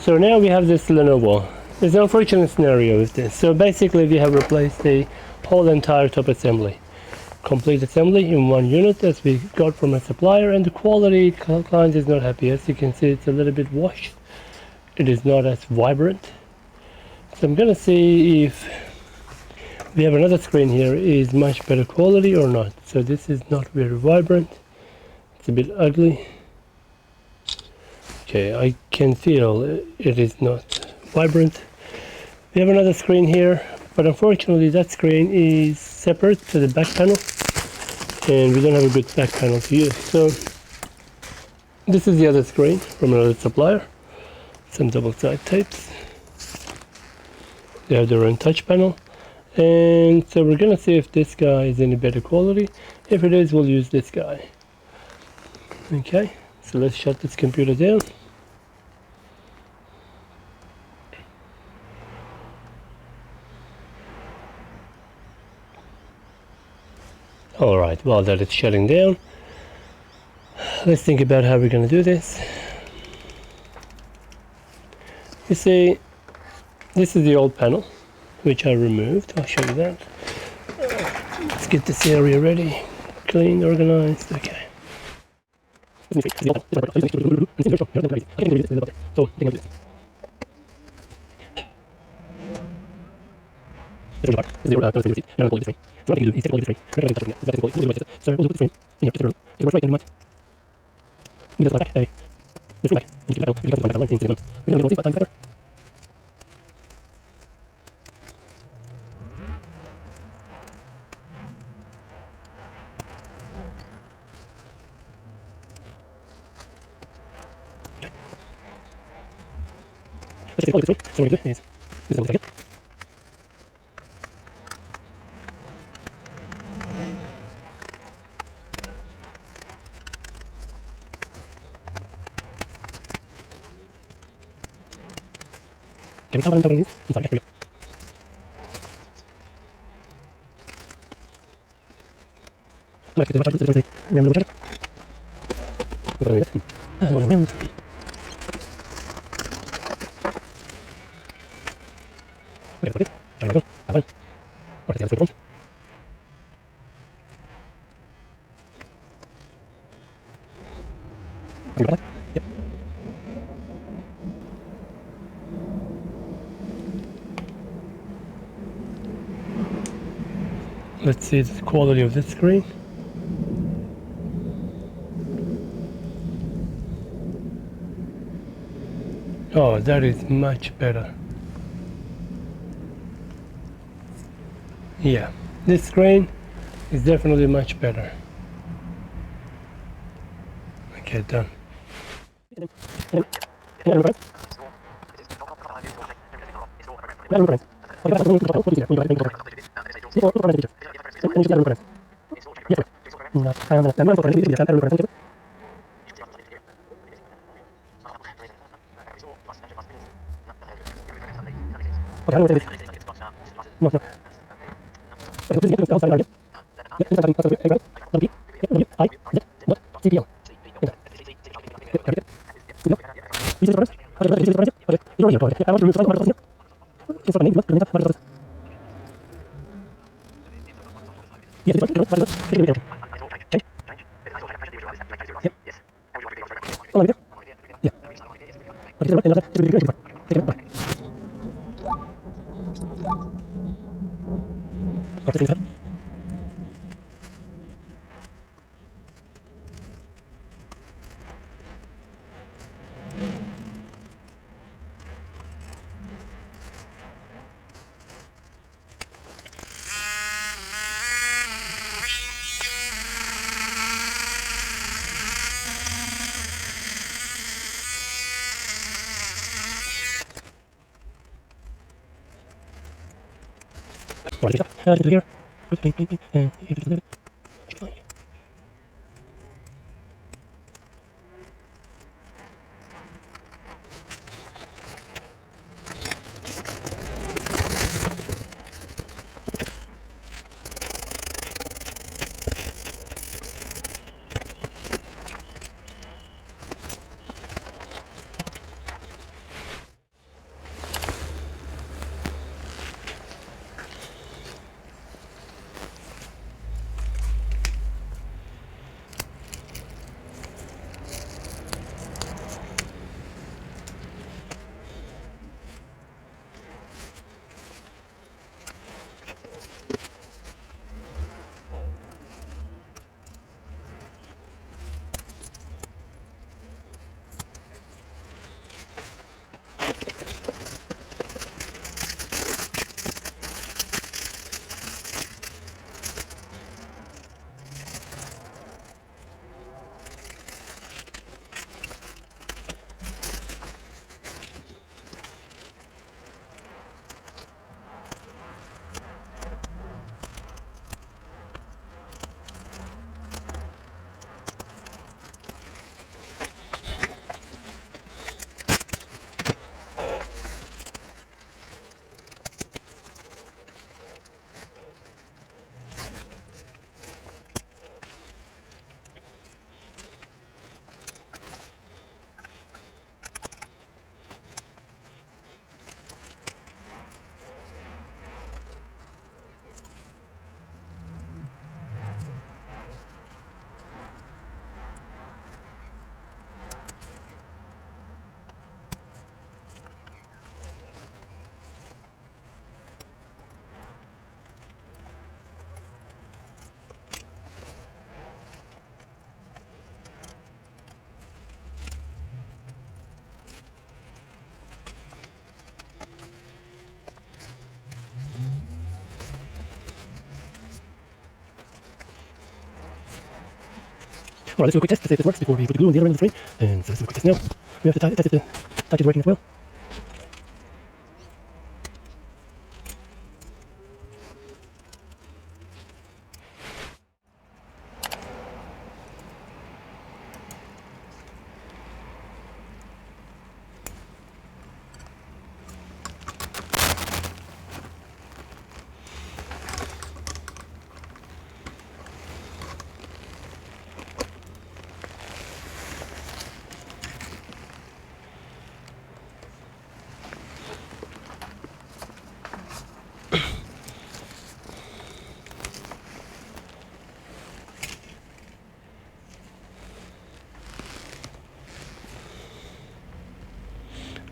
So now we have this Lenovo. There's an unfortunate scenario with this. So basically we have replaced the whole entire top assembly. Complete assembly in one unit as we got from a supplier, and the quality client is not happy. As you can see, it's a little bit washed. It is not as vibrant. So I'm gonna see if we have another screen here is much better quality or not. So this is not very vibrant. It's a bit ugly. Okay, I can feel it is not vibrant. We have another screen here, but unfortunately that screen is separate to the back panel, and we don't have a good back panel to use. So this is the other screen from another supplier. Some double-sided tapes. They have their own touch panel, and so we're gonna see if this guy is any better quality. If it is, we'll use this guy. Okay, so let's shut this computer down. Alright, while that is shutting down, let's think about how we're going to do this. You see, this is the old panel, which I removed. I'll show you that. Let's get this area ready, clean, organized. Okay. Let's see the quality of this screen. Oh, that is much better. Yeah, this screen is definitely much better. Okay, done. Alright, let's do a quick test to see if this works before we put the glue on the other end of the frame. And so let's do a quick test now. We have to test if the touch is working as well.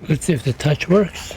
Let's see if the touch works.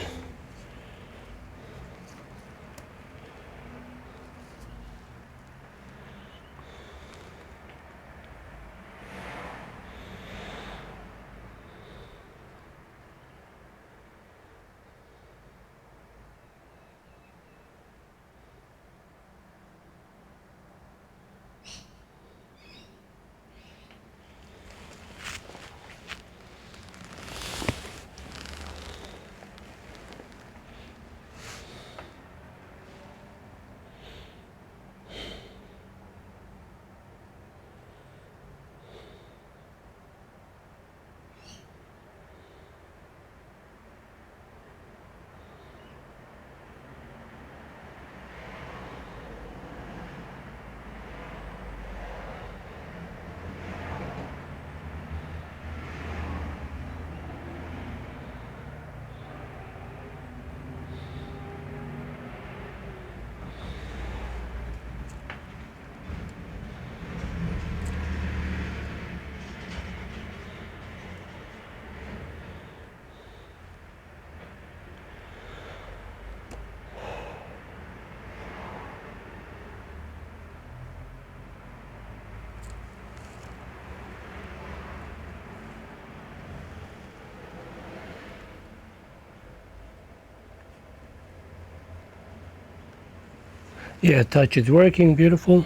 Yeah, touch is working, beautiful.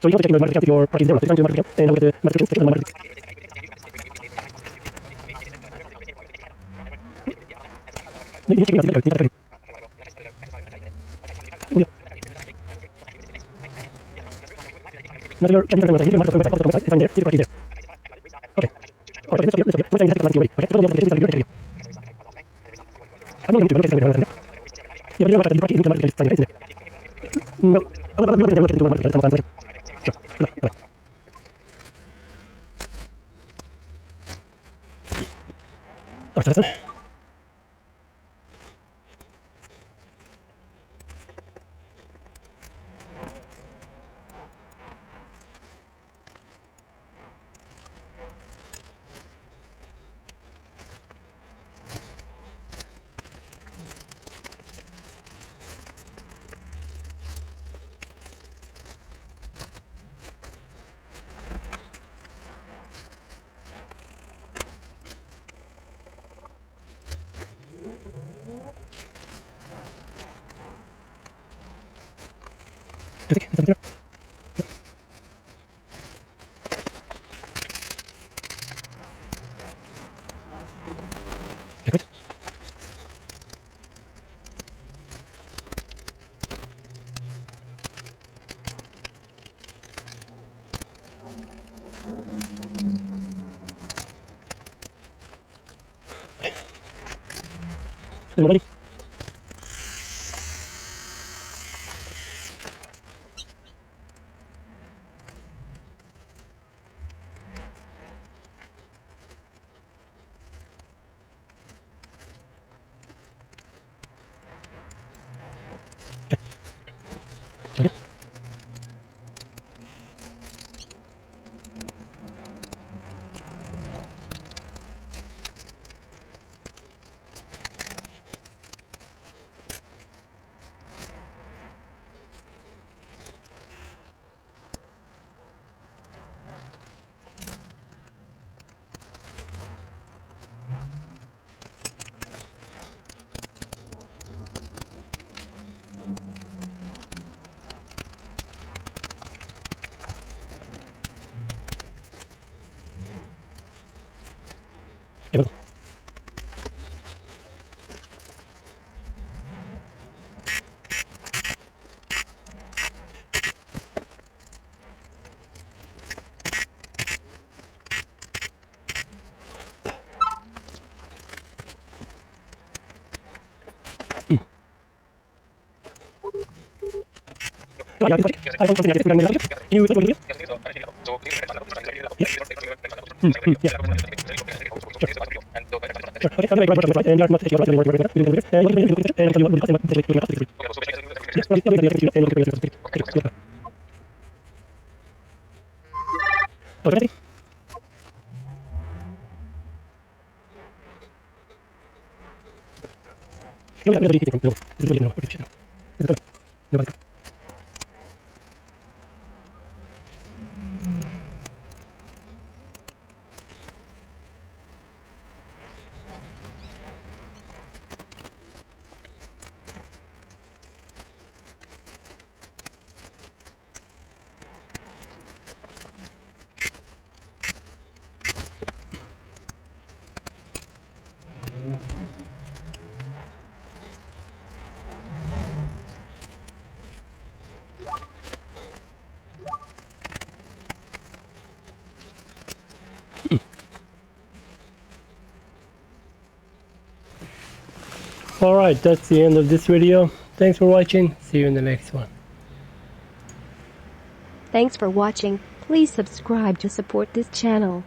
So you have to check your parties there. And now with the modifications, Ready? Alright, that's the end of this video. Thanks for watching. See you in the next one. Thanks for watching. Please subscribe to support this channel.